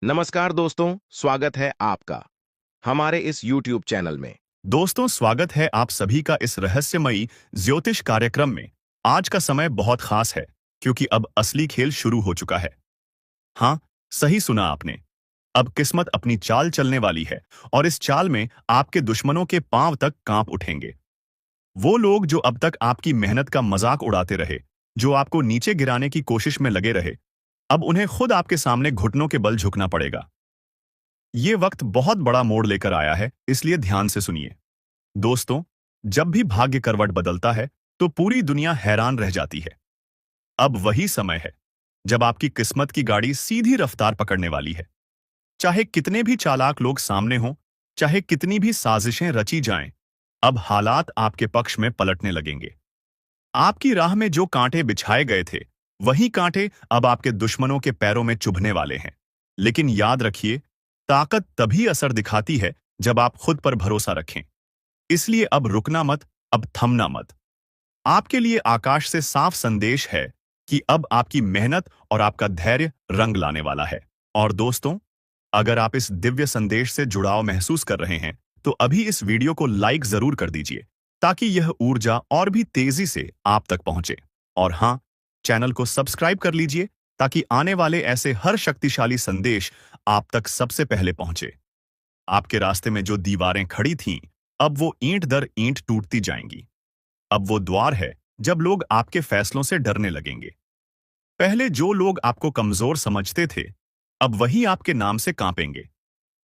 नमस्कार दोस्तों, स्वागत है आपका हमारे इस YouTube चैनल में। दोस्तों, स्वागत है आप सभी का इस रहस्यमयी ज्योतिष कार्यक्रम में। आज का समय बहुत खास है क्योंकि अब असली खेल शुरू हो चुका है। हाँ, सही सुना आपने। अब किस्मत अपनी चाल चलने वाली है और इस चाल में आपके दुश्मनों के पांव तक कांप उठेंगे। वो लोग जो अब तक आपकी मेहनत का मजाक उड़ाते रहे, जो आपको नीचे गिराने की कोशिश में लगे रहे, अब उन्हें खुद आपके सामने घुटनों के बल झुकना पड़ेगा। ये वक्त बहुत बड़ा मोड़ लेकर आया है, इसलिए ध्यान से सुनिए। दोस्तों, जब भी भाग्य करवट बदलता है तो पूरी दुनिया हैरान रह जाती है। अब वही समय है जब आपकी किस्मत की गाड़ी सीधी रफ्तार पकड़ने वाली है। चाहे कितने भी चालाक लोग सामने हों, चाहे कितनी भी साजिशें रची जाएं, अब हालात आपके पक्ष में पलटने लगेंगे। आपकी राह में जो कांटे बिछाए गए थे, वही कांटे अब आपके दुश्मनों के पैरों में चुभने वाले हैं। लेकिन याद रखिए, ताकत तभी असर दिखाती है जब आप खुद पर भरोसा रखें। इसलिए अब रुकना मत, अब थमना मत। आपके लिए आकाश से साफ संदेश है कि अब आपकी मेहनत और आपका धैर्य रंग लाने वाला है। और दोस्तों, अगर आप इस दिव्य संदेश से जुड़ाव महसूस कर रहे हैं, तो अभी इस वीडियो को लाइक जरूर कर दीजिए ताकि यह ऊर्जा और भी तेजी से आप तक पहुंचे। और हाँ, चैनल को सब्सक्राइब कर लीजिए ताकि आने वाले ऐसे हर शक्तिशाली संदेश आप तक सबसे पहले पहुंचे। आपके रास्ते में जो दीवारें खड़ी थीं, अब वो ईंट दर ईंट टूटती जाएंगी। अब वो द्वार है जब लोग आपके फैसलों से डरने लगेंगे। पहले जो लोग आपको कमजोर समझते थे, अब वही आपके नाम से कांपेंगे।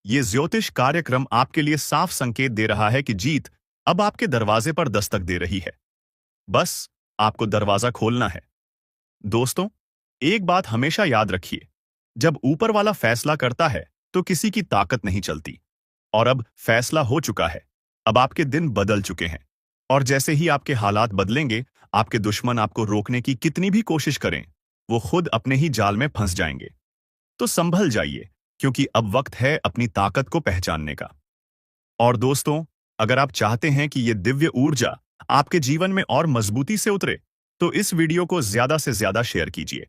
ये ज्योतिष कार्यक्रम आपके लिए साफ संकेत दे रहा है कि जीत अब आपके दरवाजे पर दस्तक दे रही है। बस आपको दरवाजा खोलना है। दोस्तों, एक बात हमेशा याद रखिए, जब ऊपर वाला फैसला करता है तो किसी की ताकत नहीं चलती। और अब फैसला हो चुका है। अब आपके दिन बदल चुके हैं। और जैसे ही आपके हालात बदलेंगे, आपके दुश्मन आपको रोकने की कितनी भी कोशिश करें, वो खुद अपने ही जाल में फंस जाएंगे। तो संभल जाइए, क्योंकि अब वक्त है अपनी ताकत को पहचानने का। और दोस्तों, अगर आप चाहते हैं कि ये दिव्य ऊर्जा आपके जीवन में और मजबूती से उतरे, तो इस वीडियो को ज्यादा से ज्यादा शेयर कीजिए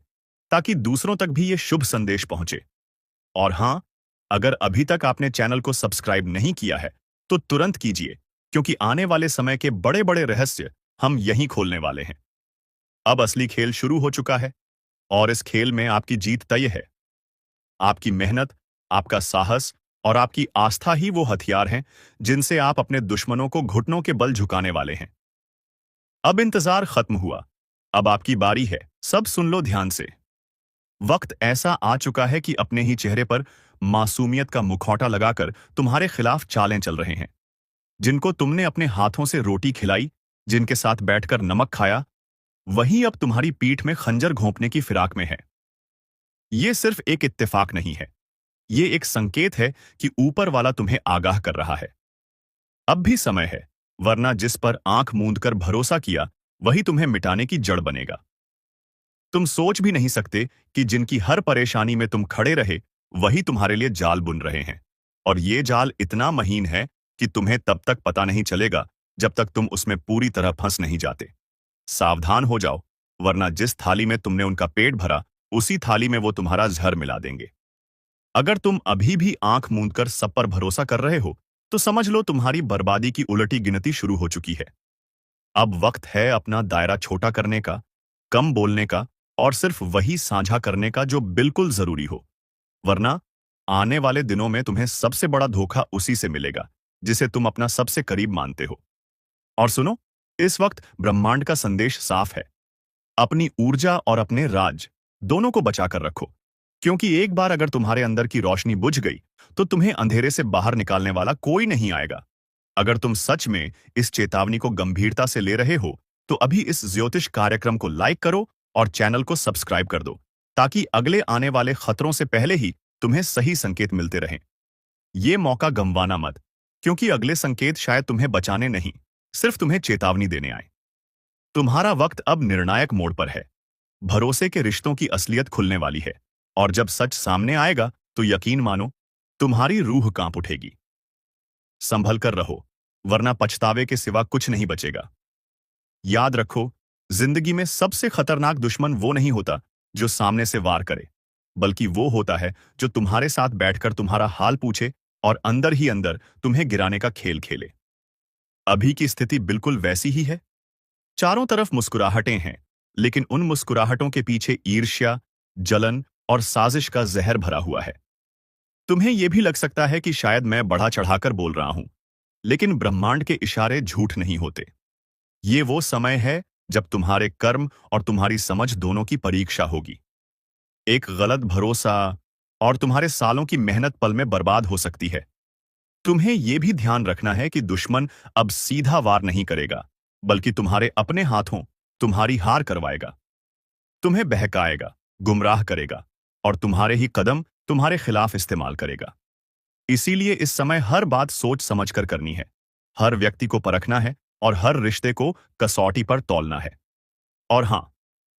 ताकि दूसरों तक भी ये शुभ संदेश पहुंचे। और हाँ, अगर अभी तक आपने चैनल को सब्सक्राइब नहीं किया है, तो तुरंत कीजिए, क्योंकि आने वाले समय के बड़े बड़े रहस्य हम यहीं खोलने वाले हैं। अब असली खेल शुरू हो चुका है और इस खेल में आपकी जीत तय है। आपकी मेहनत, आपका साहस और आपकी आस्था ही वो हथियार हैं जिनसे आप अपने दुश्मनों को घुटनों के बल झुकाने वाले हैं। अब इंतजार खत्म हुआ। अब आपकी बारी है। सब सुन लो ध्यान से। वक्त ऐसा आ चुका है कि अपने ही चेहरे पर मासूमियत का मुखौटा लगाकर तुम्हारे खिलाफ चालें चल रहे हैं। जिनको तुमने अपने हाथों से रोटी खिलाई, जिनके साथ बैठकर नमक खाया, वही अब तुम्हारी पीठ में खंजर घोंपने की फिराक में है। ये सिर्फ एक इत्तेफाक नहीं है, ये एक संकेत है कि ऊपर वाला तुम्हें आगाह कर रहा है। अब भी समय है, वरना जिस पर आंख मूंद कर भरोसा किया, वही तुम्हें मिटाने की जड़ बनेगा। तुम सोच भी नहीं सकते कि जिनकी हर परेशानी में तुम खड़े रहे, वही तुम्हारे लिए जाल बुन रहे हैं। और ये जाल इतना महीन है कि तुम्हें तब तक पता नहीं चलेगा जब तक तुम उसमें पूरी तरह फंस नहीं जाते। सावधान हो जाओ, वरना जिस थाली में तुमने उनका पेट भरा, उसी थाली में वो तुम्हारा जहर मिला देंगे। अगर तुम अभी भी आंख मूंदकर सब पर भरोसा कर रहे हो, तो समझ लो तुम्हारी बर्बादी की उलटी गिनती शुरू हो चुकी है। अब वक्त है अपना दायरा छोटा करने का, कम बोलने का और सिर्फ वही साझा करने का जो बिल्कुल जरूरी हो। वरना आने वाले दिनों में तुम्हें सबसे बड़ा धोखा उसी से मिलेगा जिसे तुम अपना सबसे करीब मानते हो। और सुनो, इस वक्त ब्रह्मांड का संदेश साफ है। अपनी ऊर्जा और अपने राज दोनों को बचाकर रखो, क्योंकि एक बार अगर तुम्हारे अंदर की रोशनी बुझ गई, तो तुम्हें अंधेरे से बाहर निकालने वाला कोई नहीं आएगा। अगर तुम सच में इस चेतावनी को गंभीरता से ले रहे हो, तो अभी इस ज्योतिष कार्यक्रम को लाइक करो और चैनल को सब्सक्राइब कर दो, ताकि अगले आने वाले खतरों से पहले ही तुम्हें सही संकेत मिलते रहें। ये मौका गंवाना मत, क्योंकि अगले संकेत शायद तुम्हें बचाने नहीं, सिर्फ तुम्हें चेतावनी देने आए। तुम्हारा वक्त अब निर्णायक मोड़ पर है। भरोसे के रिश्तों की असलियत खुलने वाली है, और जब सच सामने आएगा, तो यकीन मानो, तुम्हारी रूह कांप उठेगी। संभल कर रहो, वरना पछतावे के सिवा कुछ नहीं बचेगा। याद रखो, जिंदगी में सबसे खतरनाक दुश्मन वो नहीं होता जो सामने से वार करे, बल्कि वो होता है जो तुम्हारे साथ बैठकर तुम्हारा हाल पूछे और अंदर ही अंदर तुम्हें गिराने का खेल खेले। अभी की स्थिति बिल्कुल वैसी ही है। चारों तरफ मुस्कुराहटें हैं, लेकिन उन मुस्कुराहटों के पीछे ईर्ष्या, जलन और साजिश का जहर भरा हुआ है। तुम्हें यह भी लग सकता है कि शायद मैं बढ़ा चढ़ाकर बोल रहा हूं, लेकिन ब्रह्मांड के इशारे झूठ नहीं होते। ये वो समय है जब तुम्हारे कर्म और तुम्हारी समझ दोनों की परीक्षा होगी। एक गलत भरोसा और तुम्हारे सालों की मेहनत पल में बर्बाद हो सकती है। तुम्हें यह भी ध्यान रखना है कि दुश्मन अब सीधा वार नहीं करेगा, बल्कि तुम्हारे अपने हाथों तुम्हारी हार करवाएगा। तुम्हें बहकाएगा, गुमराह करेगा और तुम्हारे ही कदम तुम्हारे खिलाफ इस्तेमाल करेगा। इसीलिए इस समय हर बात सोच समझकर करनी है, हर व्यक्ति को परखना है और हर रिश्ते को कसौटी पर तौलना है। और हां,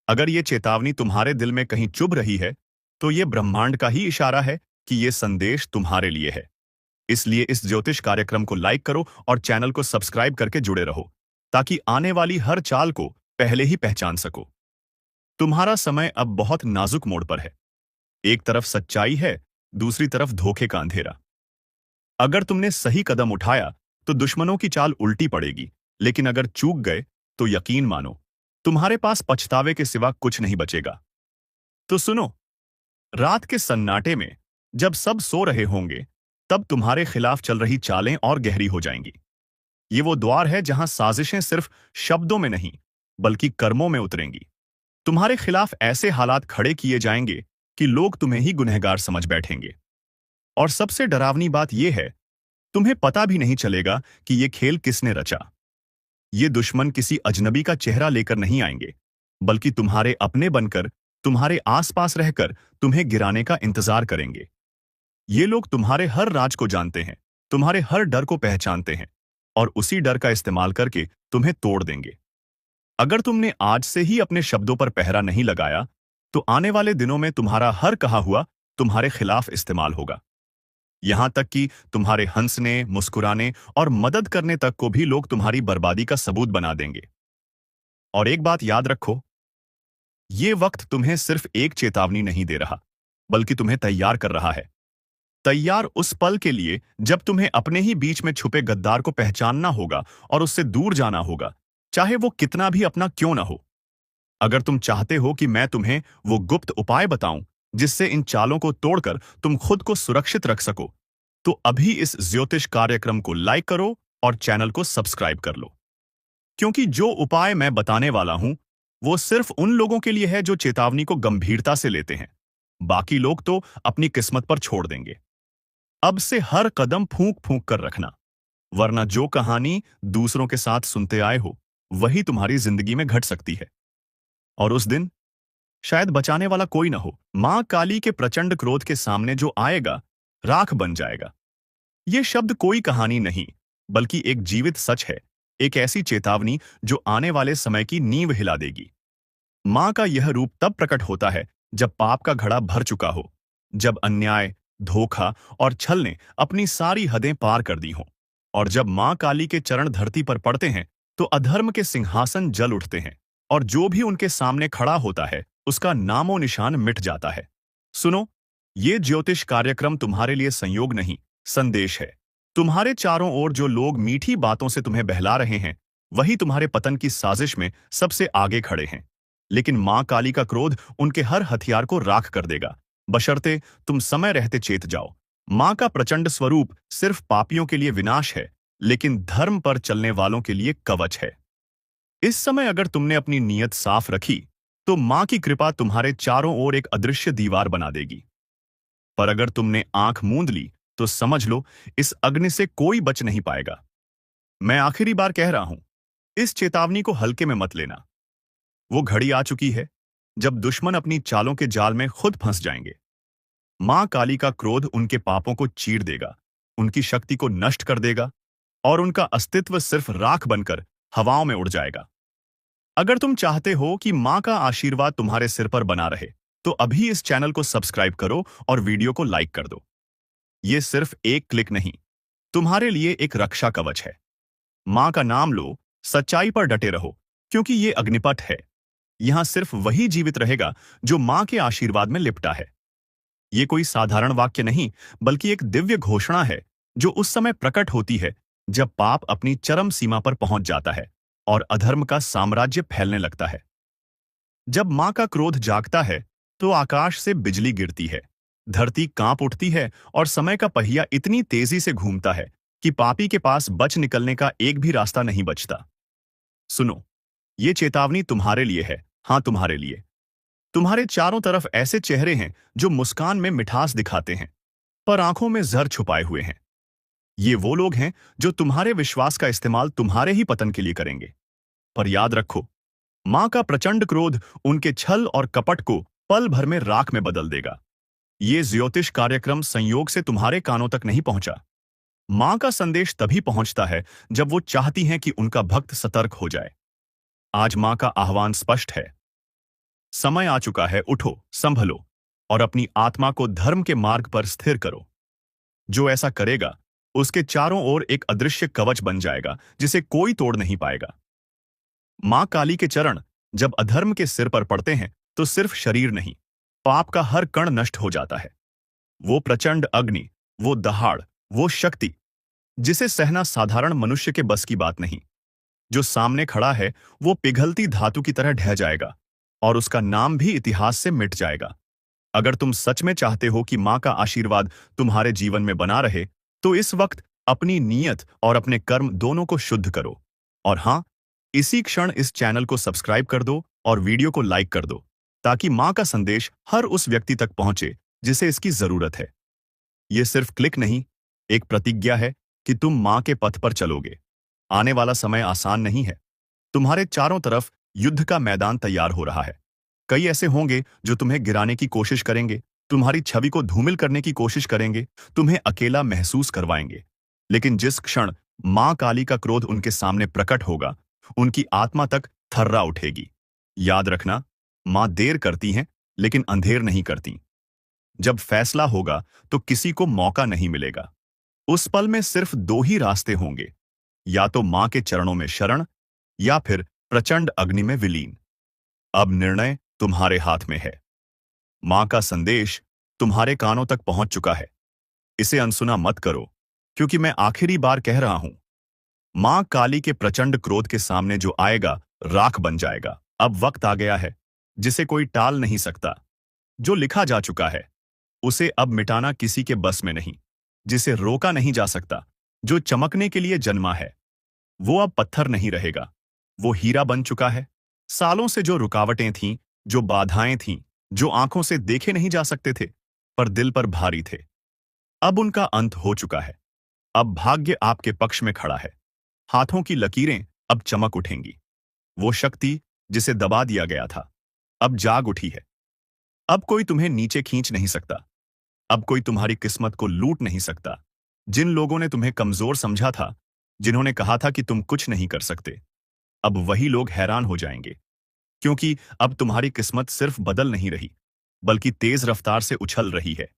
अगर ये चेतावनी तुम्हारे दिल में कहीं चुभ रही है, तो ये ब्रह्मांड का ही इशारा है कि ये संदेश तुम्हारे लिए है। इसलिए इस ज्योतिष कार्यक्रम को लाइक करो और चैनल को सब्सक्राइब करके जुड़े रहो, ताकि आने वाली हर चाल को पहले ही पहचान सको। तुम्हारा समय अब बहुत नाजुक मोड़ पर है। एक तरफ सच्चाई है, दूसरी तरफ धोखे का अंधेरा। अगर तुमने सही कदम उठाया तो दुश्मनों की चाल उल्टी पड़ेगी, लेकिन अगर चूक गए तो यकीन मानो, तुम्हारे पास पछतावे के सिवा कुछ नहीं बचेगा। तो सुनो, रात के सन्नाटे में जब सब सो रहे होंगे, तब तुम्हारे खिलाफ चल रही चालें और गहरी हो जाएंगी। ये वो द्वार है जहां साजिशें सिर्फ शब्दों में नहीं, बल्कि कर्मों में उतरेंगी। तुम्हारे खिलाफ ऐसे हालात खड़े किए जाएंगे कि लोग तुम्हें ही गुनहगार समझ बैठेंगे। और सबसे डरावनी बात यह है, तुम्हें पता भी नहीं चलेगा कि यह खेल किसने रचा। ये दुश्मन किसी अजनबी का चेहरा लेकर नहीं आएंगे, बल्कि तुम्हारे अपने बनकर, तुम्हारे आसपास रहकर तुम्हें गिराने का इंतजार करेंगे। ये लोग तुम्हारे हर राज को जानते हैं, तुम्हारे हर डर को पहचानते हैं और उसी डर का इस्तेमाल करके तुम्हें तोड़ देंगे। अगर तुमने आज से ही अपने शब्दों पर पहरा नहीं लगाया, तो आने वाले दिनों में तुम्हारा हर कहा हुआ तुम्हारे खिलाफ इस्तेमाल होगा। यहां तक कि तुम्हारे हंसने, मुस्कुराने और मदद करने तक को भी लोग तुम्हारी बर्बादी का सबूत बना देंगे। और एक बात याद रखो, ये वक्त तुम्हें सिर्फ एक चेतावनी नहीं दे रहा, बल्कि तुम्हें तैयार कर रहा है। तैयार उस पल के लिए जब तुम्हें अपने ही बीच में छुपे गद्दार को पहचानना होगा और उससे दूर जाना होगा, चाहे वो कितना भी अपना क्यों ना हो। अगर तुम चाहते हो कि मैं तुम्हें वो गुप्त उपाय बताऊं जिससे इन चालों को तोड़कर तुम खुद को सुरक्षित रख सको, तो अभी इस ज्योतिष कार्यक्रम को लाइक करो और चैनल को सब्सक्राइब कर लो। क्योंकि जो उपाय मैं बताने वाला हूं, वो सिर्फ उन लोगों के लिए है जो चेतावनी को गंभीरता से लेते हैं। बाकी लोग तो अपनी किस्मत पर छोड़ देंगे। अब से हर कदम फूंक फूंक कर रखना, वरना जो कहानी दूसरों के साथ सुनते आए हो, वही तुम्हारी जिंदगी में घट सकती है। और उस दिन शायद बचाने वाला कोई ना हो। मां काली के प्रचंड क्रोध के सामने जो आएगा, राख बन जाएगा। यह शब्द कोई कहानी नहीं, बल्कि एक जीवित सच है, एक ऐसी चेतावनी जो आने वाले समय की नींव हिला देगी। मां का यह रूप तब प्रकट होता है जब पाप का घड़ा भर चुका हो, जब अन्याय, धोखा और छल ने अपनी सारी हदें पार कर दी हों, और जब मां काली के चरण धरती पर पड़ते हैं तो अधर्म के सिंहासन जल उठते हैं और जो भी उनके सामने खड़ा होता है उसका नामो निशान मिट जाता है। सुनो, ये ज्योतिष कार्यक्रम तुम्हारे लिए संयोग नहीं, संदेश है। तुम्हारे चारों ओर जो लोग मीठी बातों से तुम्हें बहला रहे हैं, वही तुम्हारे पतन की साजिश में सबसे आगे खड़े हैं। लेकिन मां काली का क्रोध उनके हर हथियार को राख कर देगा, बशर्ते तुम समय रहते चेत जाओ। मां का प्रचंड स्वरूप सिर्फ पापियों के लिए विनाश है, लेकिन धर्म पर चलने वालों के लिए कवच है। इस समय अगर तुमने अपनी नीयत साफ रखी, तो मां की कृपा तुम्हारे चारों ओर एक अदृश्य दीवार बना देगी। पर अगर तुमने आंख मूंद ली, तो समझ लो, इस अग्नि से कोई बच नहीं पाएगा। मैं आखिरी बार कह रहा हूं, इस चेतावनी को हल्के में मत लेना। वो घड़ी आ चुकी है जब दुश्मन अपनी चालों के जाल में खुद फंस जाएंगे। मां काली का क्रोध उनके पापों को चीर देगा, उनकी शक्ति को नष्ट कर देगा और उनका अस्तित्व सिर्फ राख बनकर हवाओं में उड़ जाएगा। अगर तुम चाहते हो कि मां का आशीर्वाद तुम्हारे सिर पर बना रहे, तो अभी इस चैनल को सब्सक्राइब करो और वीडियो को लाइक कर दो। ये सिर्फ एक क्लिक नहीं, तुम्हारे लिए एक रक्षा कवच है। मां का नाम लो, सच्चाई पर डटे रहो, क्योंकि ये अग्निपथ है। यहां सिर्फ वही जीवित रहेगा जो मां के आशीर्वाद में लिपटा है। ये कोई साधारण वाक्य नहीं, बल्कि एक दिव्य घोषणा है जो उस समय प्रकट होती है जब पाप अपनी चरम सीमा पर पहुंच जाता है और अधर्म का साम्राज्य फैलने लगता है। जब मां का क्रोध जागता है तो आकाश से बिजली गिरती है, धरती कांप उठती है और समय का पहिया इतनी तेजी से घूमता है कि पापी के पास बच निकलने का एक भी रास्ता नहीं बचता। सुनो, ये चेतावनी तुम्हारे लिए है, हां तुम्हारे लिए। तुम्हारे चारों तरफ ऐसे चेहरे हैं जो मुस्कान में मिठास दिखाते हैं, पर आंखों में जहर छुपाए हुए हैं। ये वो लोग हैं जो तुम्हारे विश्वास का इस्तेमाल तुम्हारे ही पतन के लिए करेंगे। पर याद रखो, मां का प्रचंड क्रोध उनके छल और कपट को पल भर में राख में बदल देगा। ये ज्योतिष कार्यक्रम संयोग से तुम्हारे कानों तक नहीं पहुंचा। मां का संदेश तभी पहुंचता है जब वो चाहती हैं कि उनका भक्त सतर्क हो जाए। आज मां का आह्वान स्पष्ट है। समय आ चुका है, उठो, संभलो और अपनी आत्मा को धर्म के मार्ग पर स्थिर करो। जो ऐसा करेगा, उसके चारों ओर एक अदृश्य कवच बन जाएगा जिसे कोई तोड़ नहीं पाएगा। मां काली के चरण जब अधर्म के सिर पर पड़ते हैं तो सिर्फ शरीर नहीं, पाप का हर कण नष्ट हो जाता है। वो प्रचंड अग्नि, वो दहाड़, वो शक्ति जिसे सहना साधारण मनुष्य के बस की बात नहीं। जो सामने खड़ा है वो पिघलती धातु की तरह ढह जाएगा और उसका नाम भी इतिहास से मिट जाएगा। अगर तुम सच में चाहते हो कि मां का आशीर्वाद तुम्हारे जीवन में बना रहे, तो इस वक्त अपनी नीयत और अपने कर्म दोनों को शुद्ध करो। और हां, इसी क्षण इस चैनल को सब्सक्राइब कर दो और वीडियो को लाइक कर दो, ताकि मां का संदेश हर उस व्यक्ति तक पहुंचे जिसे इसकी जरूरत है। ये सिर्फ क्लिक नहीं, एक प्रतिज्ञा है कि तुम मां के पथ पर चलोगे। आने वाला समय आसान नहीं है। तुम्हारे चारों तरफ युद्ध का मैदान तैयार हो रहा है। कई ऐसे होंगे जो तुम्हें गिराने की कोशिश करेंगे, तुम्हारी छवि को धूमिल करने की कोशिश करेंगे, तुम्हें अकेला महसूस करवाएंगे। लेकिन जिस क्षण मां काली का क्रोध उनके सामने प्रकट होगा, उनकी आत्मा तक थर्रा उठेगी। याद रखना, मां देर करती हैं, लेकिन अंधेर नहीं करती। जब फैसला होगा तो किसी को मौका नहीं मिलेगा। उस पल में सिर्फ दो ही रास्ते होंगे, या तो मां के चरणों में शरण या फिर प्रचंड अग्नि में विलीन। अब निर्णय तुम्हारे हाथ में है। मां का संदेश तुम्हारे कानों तक पहुंच चुका है। इसे अनसुना मत करो, क्योंकि मैं आखिरी बार कह रहा हूं, मां काली के प्रचंड क्रोध के सामने जो आएगा राख बन जाएगा। अब वक्त आ गया है जिसे कोई टाल नहीं सकता। जो लिखा जा चुका है उसे अब मिटाना किसी के बस में नहीं। जिसे रोका नहीं जा सकता, जो चमकने के लिए जन्मा है, वो अब पत्थर नहीं रहेगा, वो हीरा बन चुका है। सालों से जो रुकावटें थीं, जो बाधाएं थीं, जो आंखों से देखे नहीं जा सकते थे पर दिल पर भारी थे, अब उनका अंत हो चुका है। अब भाग्य आपके पक्ष में खड़ा है। हाथों की लकीरें अब चमक उठेंगी। वो शक्ति जिसे दबा दिया गया था, अब जाग उठी है। अब कोई तुम्हें नीचे खींच नहीं सकता। अब कोई तुम्हारी किस्मत को लूट नहीं सकता। जिन लोगों ने तुम्हें कमजोर समझा था, जिन्होंने कहा था कि तुम कुछ नहीं कर सकते, अब वही लोग हैरान हो जाएंगे। क्योंकि अब तुम्हारी किस्मत सिर्फ बदल नहीं रही, बल्कि तेज रफ्तार से उछल रही है।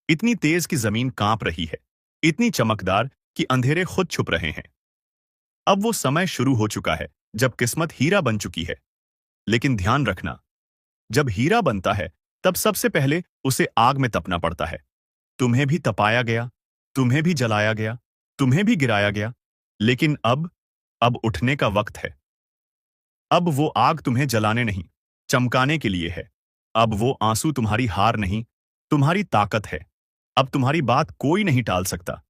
इतनी तेज कि जमीन कांप रही है, इतनी चमकदार कि अंधेरे खुद छुप रहे हैं। अब वो समय शुरू हो चुका है जब किस्मत हीरा बन चुकी है। लेकिन ध्यान रखना, जब हीरा बनता है तब सबसे पहले उसे आग में तपना पड़ता है। तुम्हें भी तपाया गया, तुम्हें भी जलाया गया, तुम्हें भी गिराया गया। लेकिन अब उठने का वक्त है। अब वो आग तुम्हें जलाने नहीं, चमकाने के लिए है। अब वो आंसू तुम्हारी हार नहीं, तुम्हारी ताकत है। अब तुम्हारी बात कोई नहीं टाल सकता।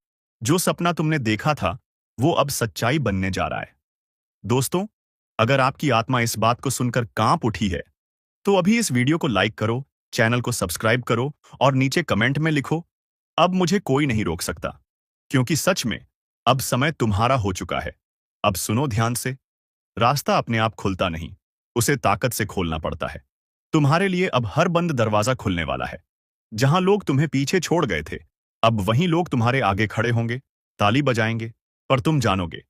जो सपना तुमने देखा था, वो अब सच्चाई बनने जा रहा है। दोस्तों, अगर आपकी आत्मा इस बात को सुनकर कांप उठी है, तो अभी इस वीडियो को लाइक करो, चैनल को सब्सक्राइब करो और नीचे कमेंट में लिखो, अब मुझे कोई नहीं रोक सकता। क्योंकि सच में अब समय तुम्हारा हो चुका है। अब सुनो ध्यान से, रास्ता अपने आप खुलता नहीं, उसे ताकत से खोलना पड़ता है। तुम्हारे लिए अब हर बंद दरवाजा खुलने वाला है। जहां लोग तुम्हें पीछे छोड़ गए थे, अब वहीं लोग तुम्हारे आगे खड़े होंगे, ताली बजाएंगे, पर तुम जानोगे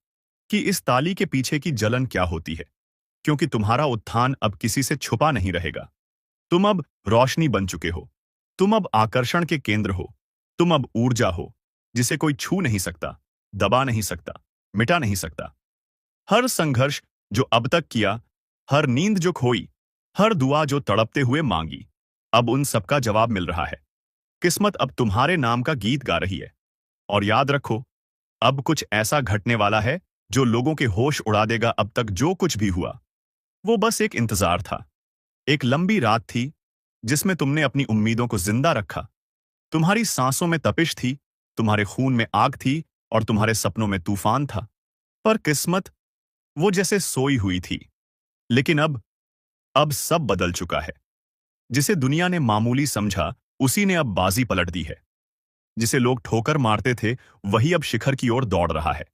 कि इस ताली के पीछे की जलन क्या होती है। क्योंकि तुम्हारा उत्थान अब किसी से छुपा नहीं रहेगा। तुम अब रोशनी बन चुके हो। तुम अब आकर्षण के केंद्र हो। तुम अब ऊर्जा हो जिसे कोई छू नहीं सकता, दबा नहीं सकता, मिटा नहीं सकता। हर संघर्ष जो अब तक किया, हर नींद जो खोई, हर दुआ जो तड़पते हुए मांगी, अब उन सबका जवाब मिल रहा है। किस्मत अब तुम्हारे नाम का गीत गा रही है। और याद रखो, अब कुछ ऐसा घटने वाला है जो लोगों के होश उड़ा देगा। अब तक जो कुछ भी हुआ वो बस एक इंतजार था। एक लंबी रात थी जिसमें तुमने अपनी उम्मीदों को जिंदा रखा। तुम्हारी सांसों में तपिश थी, तुम्हारे खून में आग थी और तुम्हारे सपनों में तूफान था। पर किस्मत वो जैसे सोई हुई थी। लेकिन अब सब बदल चुका है। जिसे दुनिया ने मामूली समझा, उसी ने अब बाजी पलट दी है। जिसे लोग ठोकर मारते थे, वही अब शिखर की ओर दौड़ रहा है।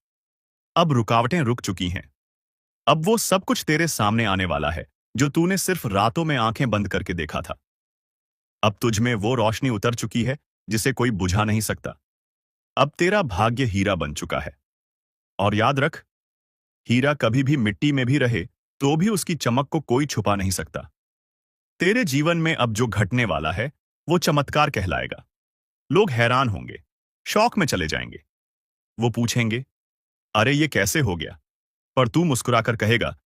अब रुकावटें रुक चुकी हैं। अब वो सब कुछ तेरे सामने आने वाला है जो तूने सिर्फ रातों में आंखें बंद करके देखा था। अब तुझ में वो रोशनी उतर चुकी है जिसे कोई बुझा नहीं सकता। अब तेरा भाग्य हीरा बन चुका है। और याद रख, हीरा कभी भी मिट्टी में भी रहे तो भी उसकी चमक को कोई छुपा नहीं सकता। तेरे जीवन में अब जो घटने वाला है वो चमत्कार कहलाएगा। लोग हैरान होंगे, शौक में चले जाएंगे। वो पूछेंगे, अरे ये कैसे हो गया? पर तू मुस्कुराकर कहेगा,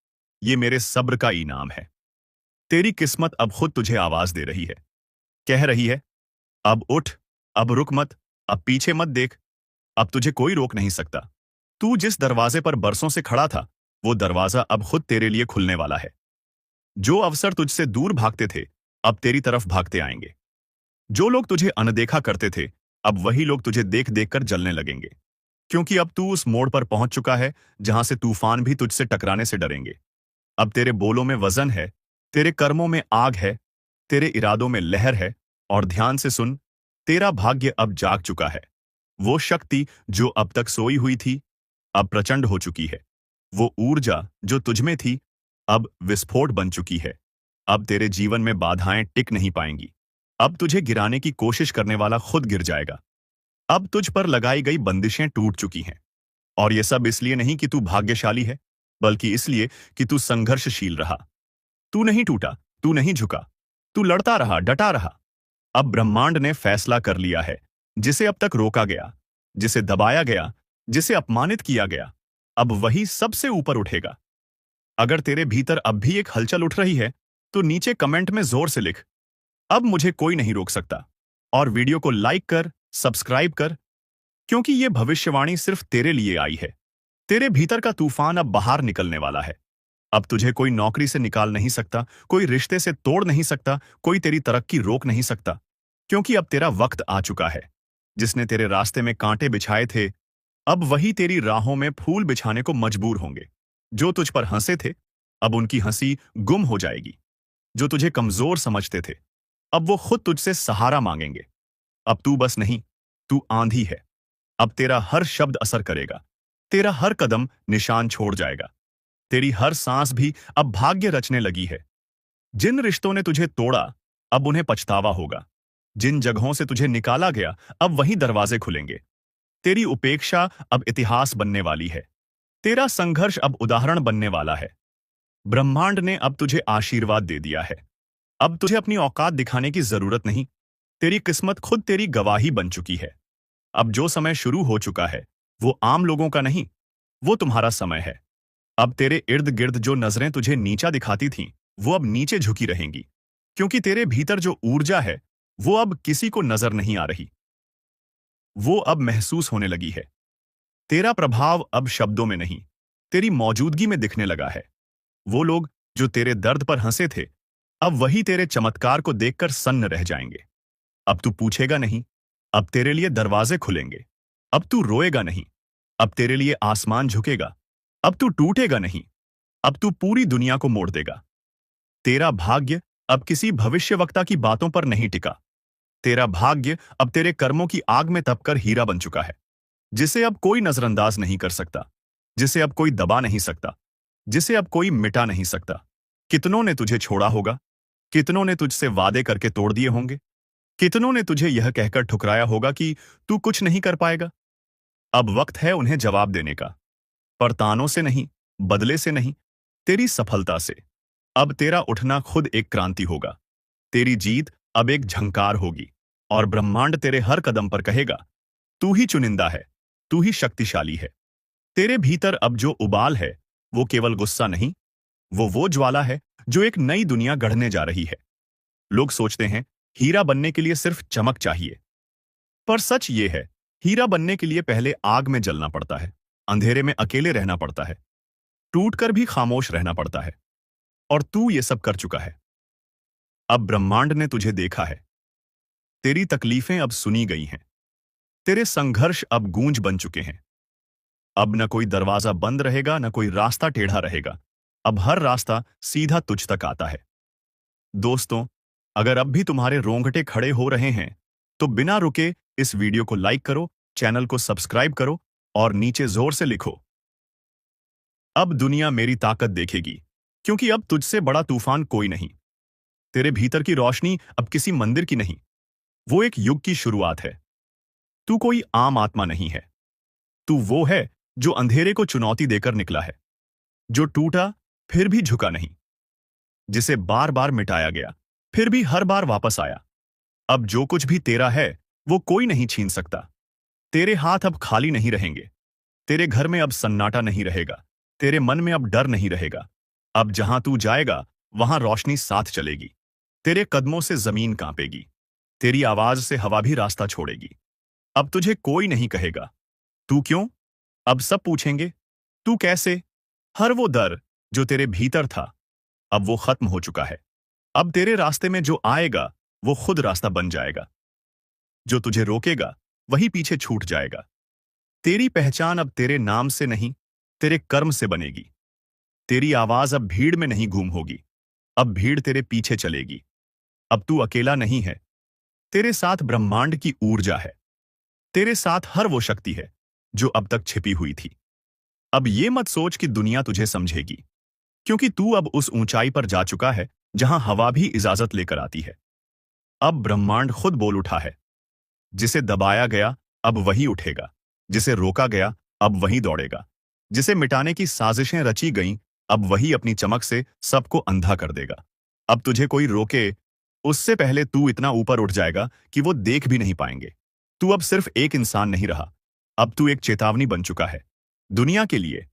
ये मेरे सब्र का इनाम है। तेरी किस्मत अब खुद तुझे आवाज दे रही है, कह रही है, अब उठ, अब रुक मत, अब पीछे मत देख। अब तुझे कोई रोक नहीं सकता। तू जिस दरवाजे पर बरसों से खड़ा था, वो दरवाजा अब खुद तेरे लिए खुलने वाला है। जो अवसर तुझसे दूर भागते थे, अब तेरी तरफ भागते आएंगे। जो लोग तुझे अनदेखा करते थे, अब वही लोग तुझे देख देखकर जलने लगेंगे। क्योंकि अब तू उस मोड़ पर पहुंच चुका है जहां से तूफान भी तुझसे टकराने से डरेंगे। अब तेरे बोलों में वजन है, तेरे कर्मों में आग है, तेरे इरादों में लहर है। और ध्यान से सुन, तेरा भाग्य अब जाग चुका है। वो शक्ति जो अब तक सोई हुई थी, अब प्रचंड हो चुकी है। वो ऊर्जा जो तुझमें थी, अब विस्फोट बन चुकी है। अब तेरे जीवन में बाधाएं टिक नहीं पाएंगी। अब तुझे गिराने की कोशिश करने वाला खुद गिर जाएगा। अब तुझ पर लगाई गई बंदिशें टूट चुकी हैं। और ये सब इसलिए नहीं कि तू भाग्यशाली है, बल्कि इसलिए कि तू संघर्षशील रहा। तू नहीं टूटा, तू नहीं झुका, तू लड़ता रहा, डटा रहा। अब ब्रह्मांड ने फैसला कर लिया है। जिसे अब तक रोका गया, जिसे दबाया गया, जिसे अपमानित किया गया, अब वही सबसे ऊपर उठेगा। अगर तेरे भीतर अब भी एक हलचल उठ रही है, तो नीचे कमेंट में जोर से लिख, अब मुझे कोई नहीं रोक सकता। और वीडियो को लाइक कर, सब्सक्राइब कर, क्योंकि ये भविष्यवाणी सिर्फ तेरे लिए आई है। तेरे भीतर का तूफान अब बाहर निकलने वाला है। अब तुझे कोई नौकरी से निकाल नहीं सकता, कोई रिश्ते से तोड़ नहीं सकता, कोई तेरी तरक्की रोक नहीं सकता। क्योंकि अब तेरा वक्त आ चुका है। जिसने तेरे रास्ते में कांटे बिछाए थे, अब वही तेरी राहों में फूल बिछाने को मजबूर होंगे। जो तुझ पर हंसे थे, अब उनकी हंसी गुम हो जाएगी। जो तुझे कमजोर समझते थे, अब वो खुद तुझसे सहारा मांगेंगे। अब तू बस नहीं, तू आंधी है। अब तेरा हर शब्द असर करेगा, तेरा हर कदम निशान छोड़ जाएगा। तेरी हर सांस भी अब भाग्य रचने लगी है। जिन रिश्तों ने तुझे तोड़ा, अब उन्हें पछतावा होगा। जिन जगहों से तुझे निकाला गया, अब वहीं दरवाजे खुलेंगे। तेरी उपेक्षा अब इतिहास बनने वाली है। तेरा संघर्ष अब उदाहरण बनने वाला है। ब्रह्मांड ने अब तुझे आशीर्वाद दे दिया है। अब तुझे अपनी औकात दिखाने की जरूरत नहीं। तेरी किस्मत खुद तेरी गवाही बन चुकी है। अब जो समय शुरू हो चुका है, वो आम लोगों का नहीं, वो तुम्हारा समय है। अब तेरे इर्द गिर्द जो नजरें तुझे नीचा दिखाती थीं, वो अब नीचे झुकी रहेंगी। क्योंकि तेरे भीतर जो ऊर्जा है, वो अब किसी को नजर नहीं आ रही, वो अब महसूस होने लगी है। तेरा प्रभाव अब शब्दों में नहीं, तेरी मौजूदगी में दिखने लगा है। वो लोग जो तेरे दर्द पर हंसे थे, अब वही तेरे चमत्कार को देखकर सन्न रह जाएंगे। अब तू पूछेगा नहीं, अब तेरे लिए दरवाजे खुलेंगे। अब तू रोएगा नहीं, अब तेरे लिए आसमान झुकेगा। अब तू टूटेगा नहीं, अब तू पूरी दुनिया को मोड़ देगा। तेरा भाग्य अब किसी भविष्यवक्ता की बातों पर नहीं टिका। तेरा भाग्य अब तेरे कर्मों की आग में तपकर हीरा बन चुका है, जिसे अब कोई नजरअंदाज नहीं कर सकता, जिसे अब कोई दबा नहीं सकता, जिसे अब कोई मिटा नहीं सकता। कितनों ने तुझे छोड़ा होगा, कितनों ने तुझसे वादे करके तोड़ दिए होंगे, कितनों ने तुझे यह कहकर ठुकराया होगा कि तू कुछ नहीं कर पाएगा। अब वक्त है उन्हें जवाब देने का, पर तानों से नहीं, बदले से नहीं, तेरी सफलता से। अब तेरा उठना खुद एक क्रांति होगा। तेरी जीत अब एक झंकार होगी और ब्रह्मांड तेरे हर कदम पर कहेगा, तू ही चुनिंदा है, तू ही शक्तिशाली है। तेरे भीतर अब जो उबाल है, वो केवल गुस्सा नहीं, वो ज्वाला है जो एक नई दुनिया गढ़ने जा रही है। लोग सोचते हैं हीरा बनने के लिए सिर्फ चमक चाहिए, पर सच ये है, हीरा बनने के लिए पहले आग में जलना पड़ता है, अंधेरे में अकेले रहना पड़ता है, टूटकर भी खामोश रहना पड़ता है। और तू ये सब कर चुका है। अब ब्रह्मांड ने तुझे देखा है। तेरी तकलीफें अब सुनी गई हैं। तेरे संघर्ष अब गूंज बन चुके हैं। अब न कोई दरवाजा बंद रहेगा, न कोई रास्ता टेढ़ा रहेगा। अब हर रास्ता सीधा तुझ तक आता है। दोस्तों, अगर अब भी तुम्हारे रोंगटे खड़े हो रहे हैं, तो बिना रुके इस वीडियो को लाइक करो, चैनल को सब्सक्राइब करो और नीचे जोर से लिखो, अब दुनिया मेरी ताकत देखेगी, क्योंकि अब तुझसे बड़ा तूफान कोई नहीं। तेरे भीतर की रोशनी अब किसी मंदिर की नहीं, वो एक युग की शुरुआत है। तू कोई आम आत्मा नहीं है। तू वो है जो अंधेरे को चुनौती देकर निकला है, जो टूटा फिर भी झुका नहीं, जिसे बार बार मिटाया गया फिर भी हर बार वापस आया। अब जो कुछ भी तेरा है वो कोई नहीं छीन सकता। तेरे हाथ अब खाली नहीं रहेंगे। तेरे घर में अब सन्नाटा नहीं रहेगा। तेरे मन में अब डर नहीं रहेगा। अब जहां तू जाएगा वहां रोशनी साथ चलेगी। तेरे कदमों से जमीन कांपेगी। तेरी आवाज से हवा भी रास्ता छोड़ेगी। अब तुझे कोई नहीं कहेगा तू क्यों, अब सब पूछेंगे तू कैसे। हर वो डर जो तेरे भीतर था, अब वो खत्म हो चुका है। अब तेरे रास्ते में जो आएगा वो खुद रास्ता बन जाएगा। जो तुझे रोकेगा वही पीछे छूट जाएगा। तेरी पहचान अब तेरे नाम से नहीं, तेरे कर्म से बनेगी। तेरी आवाज अब भीड़ में नहीं गूंज होगी, अब भीड़ तेरे पीछे चलेगी। अब तू अकेला नहीं है, तेरे साथ ब्रह्मांड की ऊर्जा है। तेरे साथ हर वो शक्ति है जो अब तक छिपी हुई थी। अब ये मत सोच कि दुनिया तुझे समझेगी, क्योंकि तू अब उस ऊंचाई पर जा चुका है जहां हवा भी इजाजत लेकर आती है। अब ब्रह्मांड खुद बोल उठा है, जिसे दबाया गया अब वही उठेगा, जिसे रोका गया अब वही दौड़ेगा, जिसे मिटाने की साजिशें रची गईं अब वही अपनी चमक से सबको अंधा कर देगा। अब तुझे कोई रोके उससे पहले तू इतना ऊपर उठ जाएगा कि वो देख भी नहीं पाएंगे। तू अब सिर्फ एक इंसान नहीं रहा, अब तू एक चेतावनी बन चुका है। दुनिया के लिए,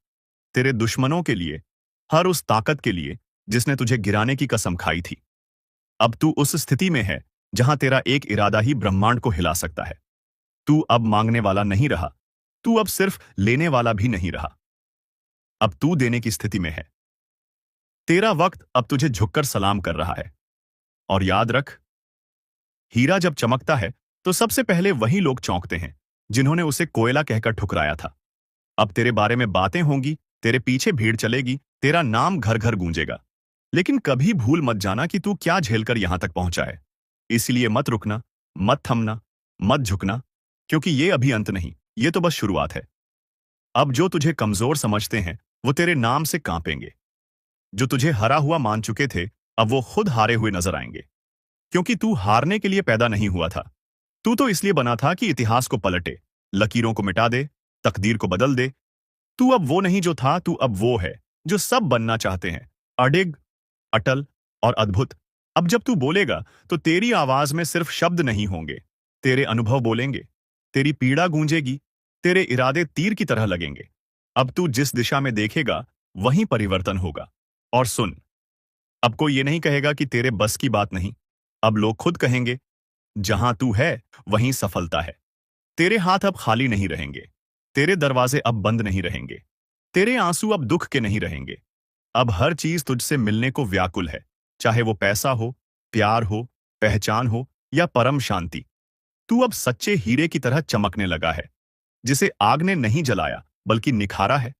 तेरे दुश्मनों के लिए, हर उस ताकत के लिए जिसने तुझे गिराने की कसम खाई थी। अब तू उस स्थिति में है जहां तेरा एक इरादा ही ब्रह्मांड को हिला सकता है। तू अब मांगने वाला नहीं रहा, तू अब सिर्फ लेने वाला भी नहीं रहा। अब तू देने की स्थिति में है। तेरा वक्त अब तुझे झुककर सलाम कर रहा है। और याद रख, हीरा जब चमकता है तो सबसे पहले वही लोग चौंकते हैं जिन्होंने उसे कोयला कहकर ठुकराया था। अब तेरे बारे में बातें होंगी, तेरे पीछे भीड़ चलेगी, तेरा नाम घर घर गूंजेगा। लेकिन कभी भूल मत जाना कि तू क्या झेलकर यहां तक पहुंचा है। इसलिए मत रुकना, मत थमना, मत झुकना, क्योंकि ये अभी अंत नहीं, ये तो बस शुरुआत है। अब जो तुझे कमजोर समझते हैं वो तेरे नाम से कांपेंगे। जो तुझे हरा हुआ मान चुके थे अब वो खुद हारे हुए नजर आएंगे, क्योंकि तू हारने के लिए पैदा नहीं हुआ था। तू तो इसलिए बना था कि इतिहास को पलटे, लकीरों को मिटा दे, तकदीर को बदल दे। तू अब वो नहीं जो था, तू अब वो है जो सब बनना चाहते हैं, अडिग, अटल और अद्भुत। अब जब तू बोलेगा तो तेरी आवाज में सिर्फ शब्द नहीं होंगे, तेरे अनुभव बोलेंगे, तेरी पीड़ा गूंजेगी, तेरे इरादे तीर की तरह लगेंगे। अब तू जिस दिशा में देखेगा वहीं परिवर्तन होगा। और सुन, अब कोई ये नहीं कहेगा कि तेरे बस की बात नहीं। अब लोग खुद कहेंगे, जहां तू है वहीं सफलता है। तेरे हाथ अब खाली नहीं रहेंगे, तेरे दरवाजे अब बंद नहीं रहेंगे, तेरे आंसू अब दुख के नहीं रहेंगे। अब हर चीज तुझसे मिलने को व्याकुल है, चाहे वो पैसा हो, प्यार हो, पहचान हो या परम शांति। तू अब सच्चे हीरे की तरह चमकने लगा है, जिसे आग ने नहीं जलाया बल्कि निखारा है,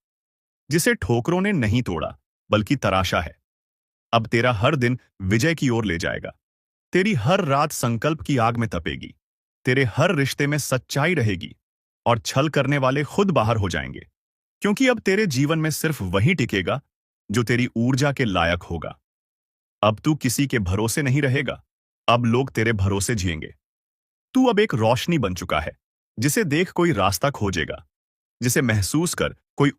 जिसे ठोकरों ने नहीं तोड़ा बल्कि तराशा है। अब तेरा हर दिन विजय की ओर ले जाएगा। तेरी हर रात संकल्प की आग में तपेगी। तेरे हर रिश्ते में सच्चाई रहेगी और छल करने वाले खुद बाहर हो जाएंगे, क्योंकि अब तेरे जीवन में सिर्फ वही टिकेगा जो तेरी ऊर्जा के लायक होगा। अब तू किसी के भरोसे नहीं रहेगा, अब लोग तेरे भरोसे जिएंगे। तू अब एक रोशनी बन चुका है, जिसे देख कोई रास्ता खोजेगा, जिसे महसूस कर कोई